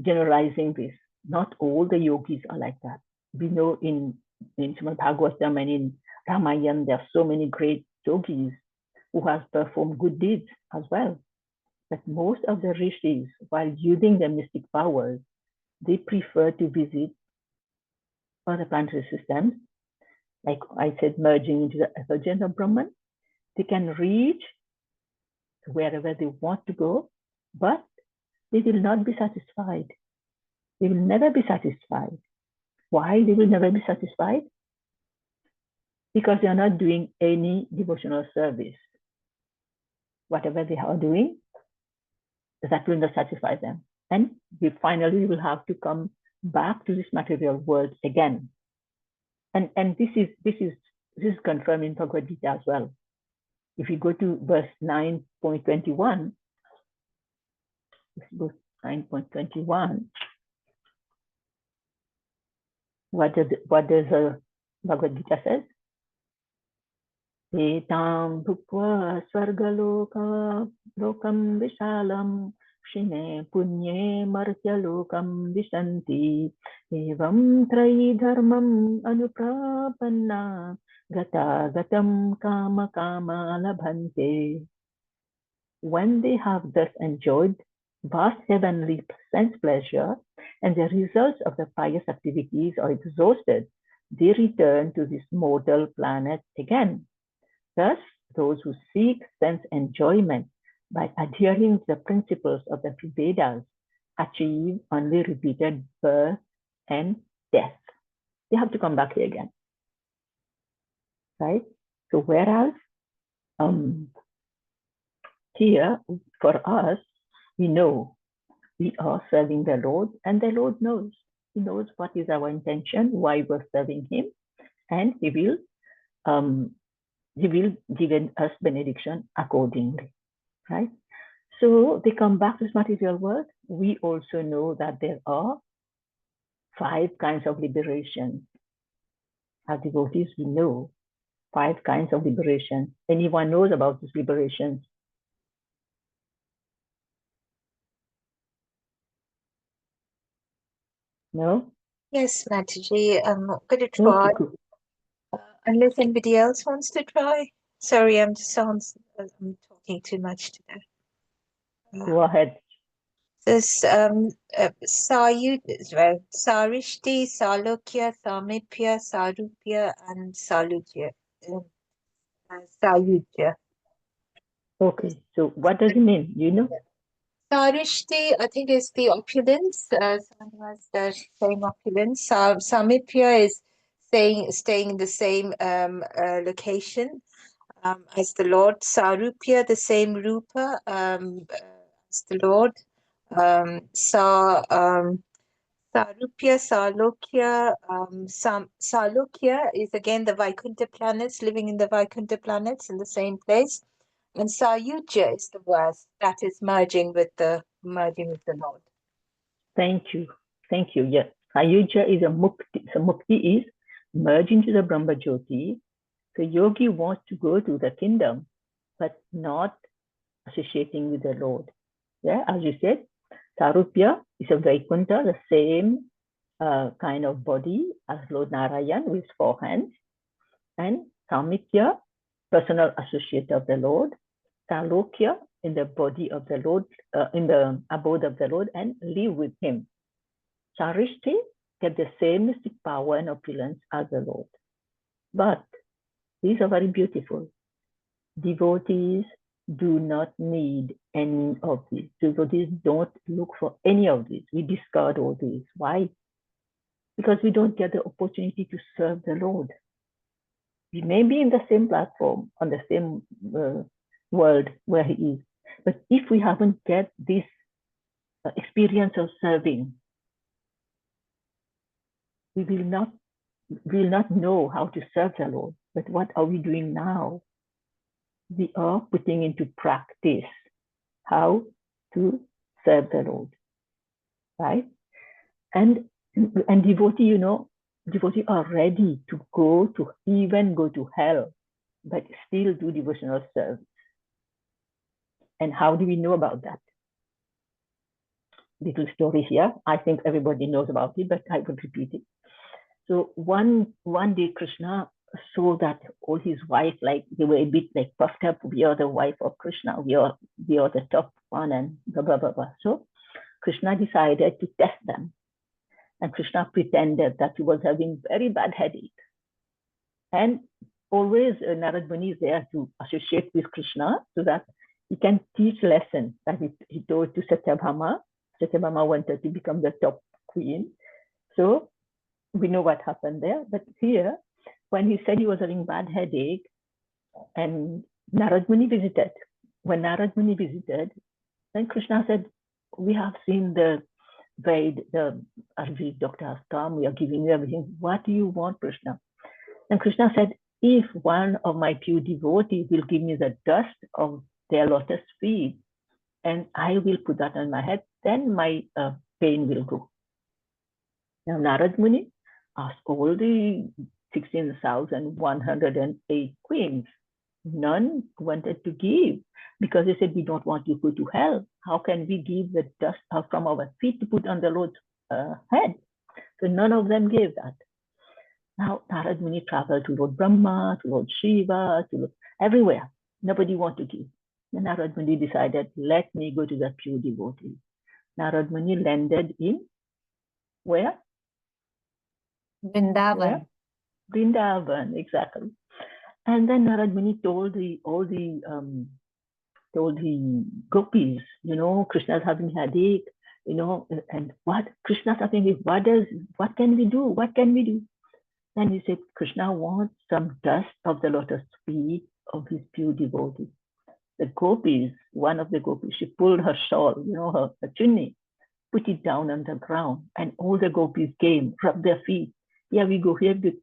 generalizing this. Not all the yogis are like that. We know in Srimad Bhagavatam and in Ramayana, there are so many great yogis who have performed good deeds as well. But most of the rishis, while using their mystic powers, they prefer to visit other planetary systems. Like I said, merging into the effulgence of Brahman. They can reach wherever they want to go, but they will not be satisfied. They will never be satisfied. Why they will never be satisfied? Because they are not doing any devotional service. Whatever they are doing, that will not satisfy them. And we finally will have to come back to this material world again. And this is confirmed in Bhagavad Gita as well. If you go to verse 9.21, let's go 9.21. What does Bhagavad Gita says? Etam bhukva svargaloka lokam vishalam क्षिणे पुण्ये मर्त्यलोकं विशन्ति एवं त्रयी धर्मम् अनुप्रापन्ना gata gatam kama kama labhante. When they have thus enjoyed vast heavenly sense pleasure and the results of the pious activities are exhausted, they return to this mortal planet again. Thus, those who seek sense enjoyment by adhering to the principles of the Vedas achieve only repeated birth and death. They have to come back here again. Right? So whereas here for us, we know we are serving the Lord, and the Lord knows. He knows what is our intention, why we're serving Him, and He will give us benediction accordingly. Right? So they come back to this material world. We also know that there are 5 kinds of liberation. As devotees, we know 5 kinds of liberation. Anyone knows about these liberations? No? Yes, Mataji, I'm not going to Okay, try cool. unless anybody else wants to try. Sorry, I'm talking too much today. Go ahead. This Sarishti, Salokya, Samipya, Sarupya, and Salujya. Sayujya. Okay, so what does it mean? You know? Sarishti, I think, is the opulence. Someone who has the same opulence. Samipya is staying in the same location as the Lord. Sarupya, the same rupa as the Lord. Sarupya, Salokya, Salokya is again the Vaikuntha planets, living in the Vaikuntha planets in the same place. And Sayuja is the worst, that is merging with the Lord. Thank you. Thank you. Yes. Sayuja is a mukti. So mukti is merge into the Brahma Jyoti. So yogi wants to go to the kingdom, but not associating with the Lord. Yeah, as you said, Sarupya is a Vaikuntha, the same kind of body as Lord Narayan with 4 hands. And Samipya, personal associate of the Lord. Salokya, in the body of the Lord, in the abode of the Lord, and live with Him. Sarishti, get the same mystic power and opulence as the Lord. But these are very beautiful. Devotees do not need any of these. Devotees don't look for any of these. We discard all these. Why? Because we don't get the opportunity to serve the Lord. We may be in the same platform, on the same world where He is. But if we haven't get this experience of serving, we will not know how to serve the Lord. But what are we doing now? We are putting into practice how to serve the Lord, right? And devotee, devotee are ready to even go to hell, but still do devotional service. And how do we know about that? Little story here. I think everybody knows about it, but I will repeat it. So one day Krishna saw that all his wives, like they were a bit like puffed up. We are the wife of Krishna. We are the top one, and blah blah blah blah. So Krishna decided to test them, and Krishna pretended that he was having very bad headache. And always Narad Muni is there to associate with Krishna so that he can teach lessons. That he told to Satyabhama. Satyabhama wanted to become the top queen. So we know what happened there. But here, when he said he was having bad headache, and Narad Muni visited. When Narad Muni visited, then Krishna said, we have seen the Ayurvedic doctor has come, we are giving you everything. What do you want, Krishna? And Krishna said, if one of my pure devotees will give me the dust of their lotus feet, and I will put that on my head, then my pain will go. Now Narad Muni asked all the 16,108 queens, none wanted to give because they said, we don't want you to go to hell. How can we give the dust from our feet to put on the Lord's head? So none of them gave that. Now Narad Muni traveled to Lord Brahma, to Lord Shiva, to Lord, everywhere. Nobody wanted to give. Then Narad Muni decided, let me go to the pure devotees. Narad Muni landed in where? Vrindavan. Where? Vrindavan, exactly. And then Narad Muni told the gopis, Krishna's having headache, and what Krishna's having, what can we do? What can we do? Then he said, Krishna wants some dust of the lotus feet of his pure devotees. The gopis, one of the gopis, she pulled her shawl, her chunni, put it down on the ground, and all the gopis came, rubbed their feet. Here we go, here we go.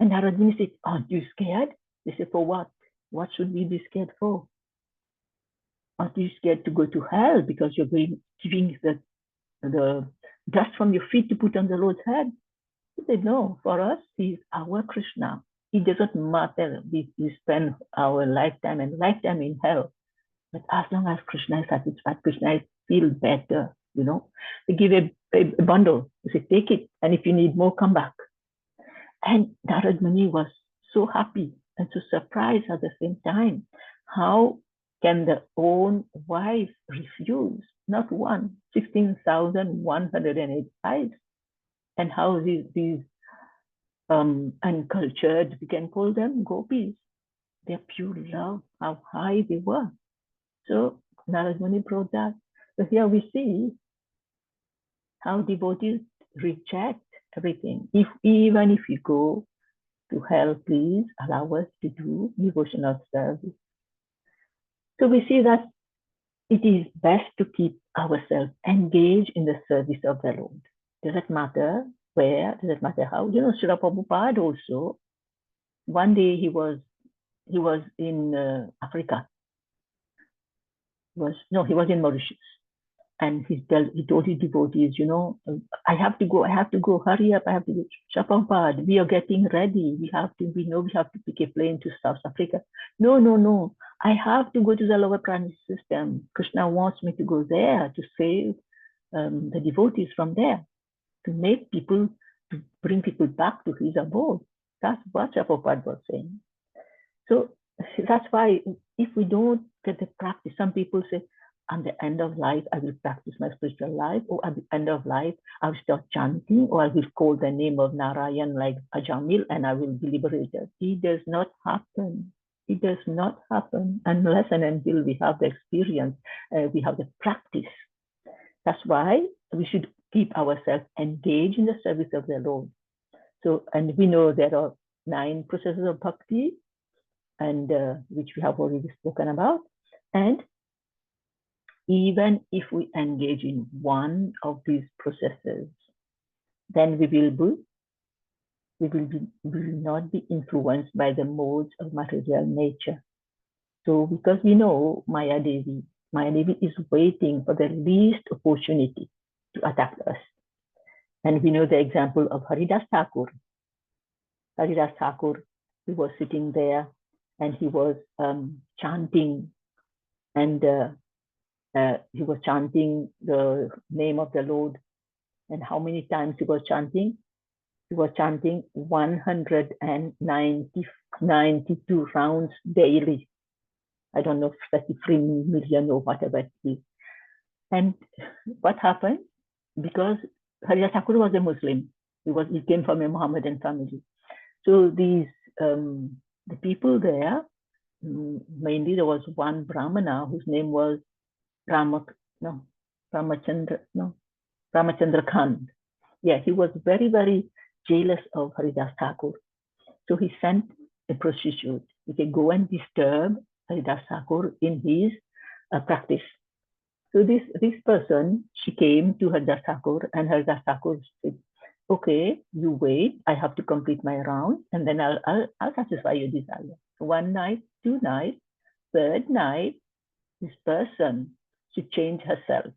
And Narad Muni said, aren't you scared? They said, for what? What should we be scared for? Aren't you scared to go to hell because you're giving the dust from your feet to put on the Lord's head? He said, no, for us, he's our Krishna. It doesn't matter if we spend our lifetime in hell. But as long as Krishna is satisfied, Krishna feels better, They give a bundle. They say, take it. And if you need more, come back. And Narad Muni was so happy and so surprised at the same time. How can the own wife refuse? Not one, 16,108 wives. And how these uncultured, we can call them gopis, their pure love, how high they were. So Narad Muni brought that. So here we see how devotees reject everything. Even if you go to hell, please allow us to do devotional service. So we see that it is best to keep ourselves engaged in the service of the Lord. Does it matter where? Does it matter how? Srila Prabhupada also, one day he was in Africa. He was in Mauritius. And he told his devotees, I have to go, hurry up, I have to go. Prabhupada, we are getting ready. We know we have to pick a plane to South Africa. No. I have to go to the lower planet system. Krishna wants me to go there to save the devotees from there, to bring people back to his abode. That's what Prabhupada was saying. So that's why if we don't get the practice, some people say, at the end of life, I will practice my spiritual life, or at the end of life, I will start chanting, or I will call the name of Narayan like Ajamil, and I will be liberated. It does not happen. It does not happen unless and until we have the experience, we have the practice. That's why we should keep ourselves engaged in the service of the Lord. So, and we know there are 9 processes of bhakti, and which we have already spoken about. And even if we engage in one of these processes, then we will not be influenced by the modes of material nature. So because we know Maya Devi is waiting for the least opportunity to attack us. And we know the example of Haridas Thakur. Haridas Thakur, he was sitting there and he was chanting, and he was chanting the name of the Lord. And how many times he was chanting? He was chanting 192 rounds daily. I don't know, 33 million or whatever it is. And what happened? Because Haridas Thakur was a Muslim. He came from a Mohammedan family. So these the people there, mainly there was one Brahmana whose name was Ramachandra Khan. Yeah, he was very, very jealous of Haridas Thakur. So he sent a prostitute. He said, go and disturb Haridas Thakur in his practice. So this person, she came to Haridas Thakur, and Haridas Thakur said, okay, you wait, I have to complete my round, and then I'll satisfy your desire. 1 night, 2 nights, 3rd night, this person, she changed herself.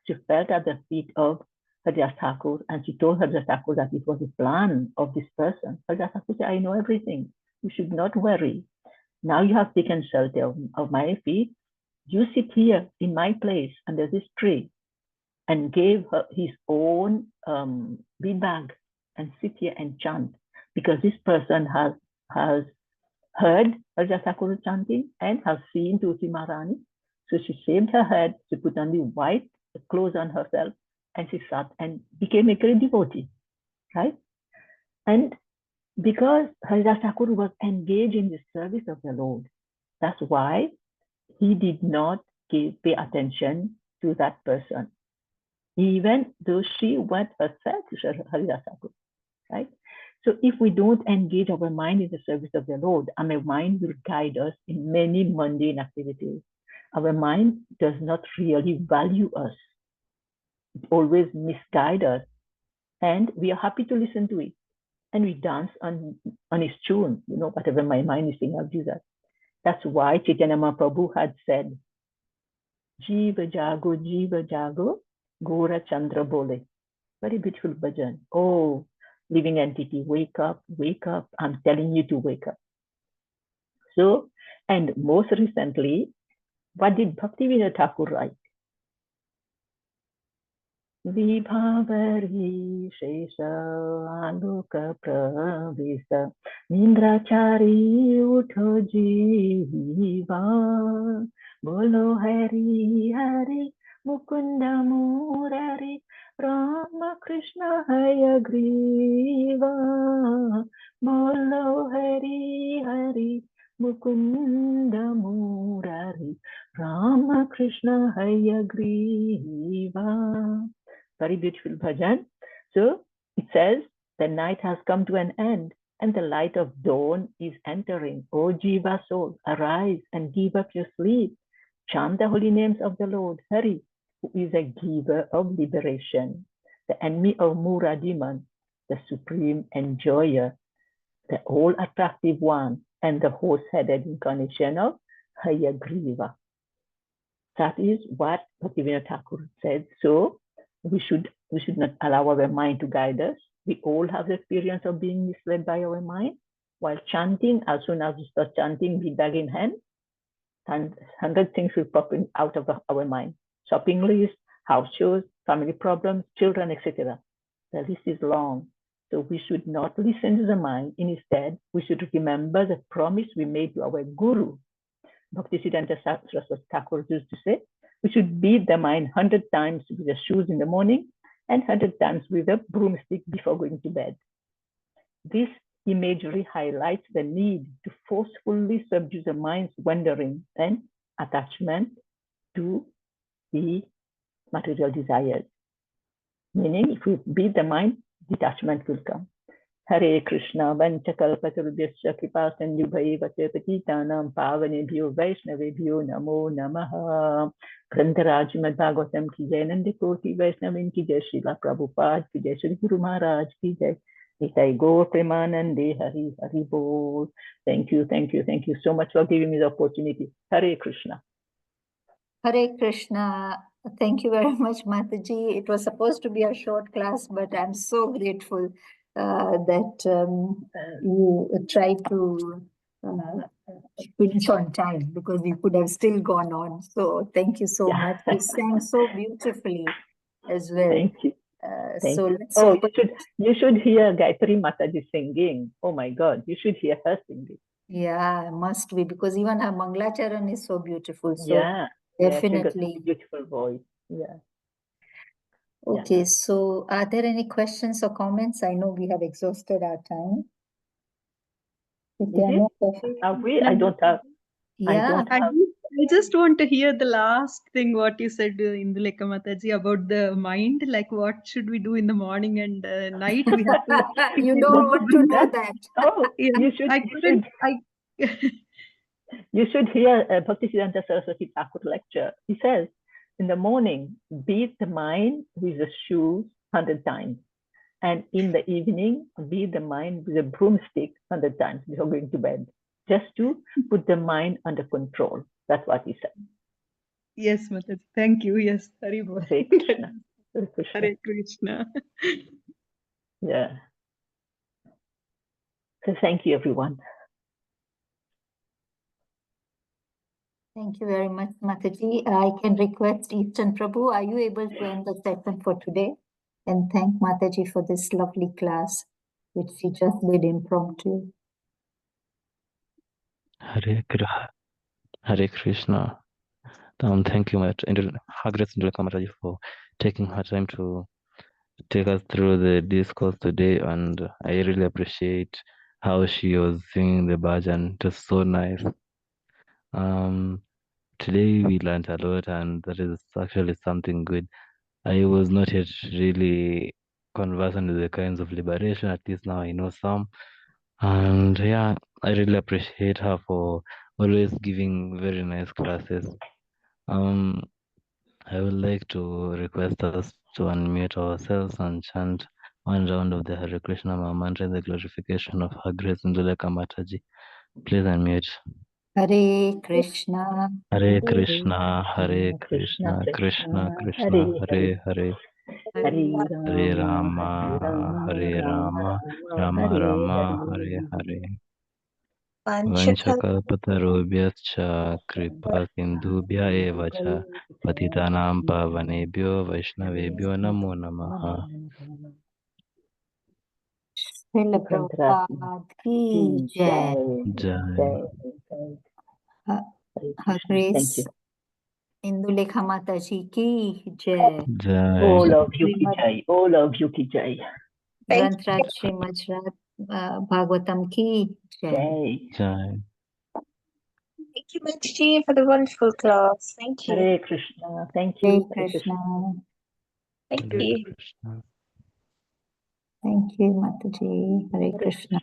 She fell at the feet of Haridas Thakur, and she told Haridas Thakur that it was a plan of this person. Haridas Thakur said, I know everything. You should not worry. Now you have taken shelter of my feet. You sit here in my place under this tree, and gave her his own bead bag and sit here and chant, because this person has heard Raja Thakur chanting and has seen Tulsi Maharani. So she shaved her head, she put on the white clothes on herself, and she sat and became a great devotee, right? And because Haridas Thakur was engaged in the service of the Lord, that's why he did not pay attention to that person, even though she went herself to Haridas Thakur, right? So if we don't engage our mind in the service of the Lord, our mind will guide us in many mundane activities. Our mind does not really value us. It always misguides us, and we are happy to listen to it. And we dance on his tune, whatever my mind is saying, I'll do that. That's why Chaitanya Mahaprabhu had said, Jiva Jago, Gora Chandra Bole. Very beautiful bhajan. Oh, living entity, wake up, I'm telling you to wake up. So, and most recently, what did Bhaktivinoda Thakur write? Vibhavari Shesha Aloka Pravisa Nindrachari Utho Jiva Bolo Hari Hari Mukunda Murari Rama Krishna Hayagriva Bolo Hari Hari Mukunda Murari Rama Krishna Hayagriva. Very beautiful bhajan. So it says, the night has come to an end and the light of dawn is entering. O Jiva soul, arise and give up your sleep. Chant the holy names of the Lord, Hari, who is a giver of liberation, the enemy of Mura demon, the supreme enjoyer, the all attractive one, and the horse-headed incarnation of Hayagriva. That is what Bhaktivinoda Thakur said. So we should not allow our mind to guide us. We all have the experience of being misled by our mind. While chanting, as soon as we start chanting, bead bag in hand, and 100 things will pop out of our mind. Shopping list, house chores, family problems, children, etc. The list is long. So we should not listen to the mind. Instead, we should remember the promise we made to our Guru. Bhaktisiddhanta Saraswati Thakur used to say, we should beat the mind 100 times with the shoes in the morning and 100 times with a broomstick before going to bed. This imagery highlights the need to forcefully subdue the mind's wandering and attachment to the material desires. Meaning, if we beat the mind, detachment will come. Hare Krishna, Vanchakalpatarubhyascha Kripasindhubhaiva Patitanam Pavanebhyo Vaishnavebhyo Namo Namaha. Grantaraj Srimad Bhagavatam ki jai, Nandikoti Vaishnavin ki jai, Srila Prabhupada ki jai, Shri Guru Maharaj ki jai. Nitai Gaur Premanande Hari Hari Bol. Thank you so much for giving me the opportunity. Hare Krishna. Hare Krishna. Thank you very much, Mataji. It was supposed to be a short class, but I'm so grateful that you tried to finish on time, because we could have still gone on. So thank you so much. You sang so beautifully as well. Thank you. So you. let's Oh, you should hear Gayatri Mataji singing. Oh my God, you should hear her singing. Yeah, must be, because even her Manglacharan is so beautiful. So yeah, definitely. She got a beautiful voice. Yeah. Okay, so are there any questions or comments? I know we have exhausted our time. If there are no questions, I don't have. yeah. I just want to hear the last thing what you said, Indulekha Mataji, about the mind. Like, what should we do in the morning and night? We have to. You don't want to know that. Oh, yeah, you should. You should hear Bhaktisiddhanta Saraswati Thakur lecture. He says, in the morning, beat the mind with the shoes 100 times. And in the evening, beat the mind with a broomstick 100 times before going to bed, just to put the mind under control. That's what he said. Yes, Mataji. Thank you. Yes, Hare Krishna. Hare Krishna. Yeah. So thank you, everyone. Thank you very much, Mataji. I can request Eastern Prabhu, are you able to end the session for today? And thank Mataji for this lovely class, which she just did impromptu. Hare Krishna. Thank you, Hagres Indulekha Mataji, for taking her time to take us through the discourse today, and I really appreciate how she was singing the bhajan. It was so nice. Today we learned a lot, and that is actually something good. I was not yet really conversant with the kinds of liberation. At least now I know some. And yeah, I really appreciate her for always giving very nice classes. I would like to request us to unmute ourselves and chant one round of the Hare Krishna mantra in the glorification of Her Grace Indulekha Mataji. Please unmute. Hare Krishna. Hare Krishna, Hare Krishna, Krishna Krishna, Hare Hare, Hare Rama, Hare Rama, Rama Rama, Hare Hare. Vanchakalpatarubhyascha kripa sindhubhya eva cha patitanam pavanebhyo vaishnavebhyo namo namaha. Srila Prabhupada ki jai. Jai. Her Grace Indulekha Mataji ki jai. Jai. All of you ki jai. All of you ki jai. Grantraj Srimad Bhagavatam ki jai. Jai. Thank you, Mataji, for the wonderful class. Thank you. Hare Krishna. Thank Hare you. Krishna. Thank Hare you. Krishna. Thank you, Mataji. Hare Krishna.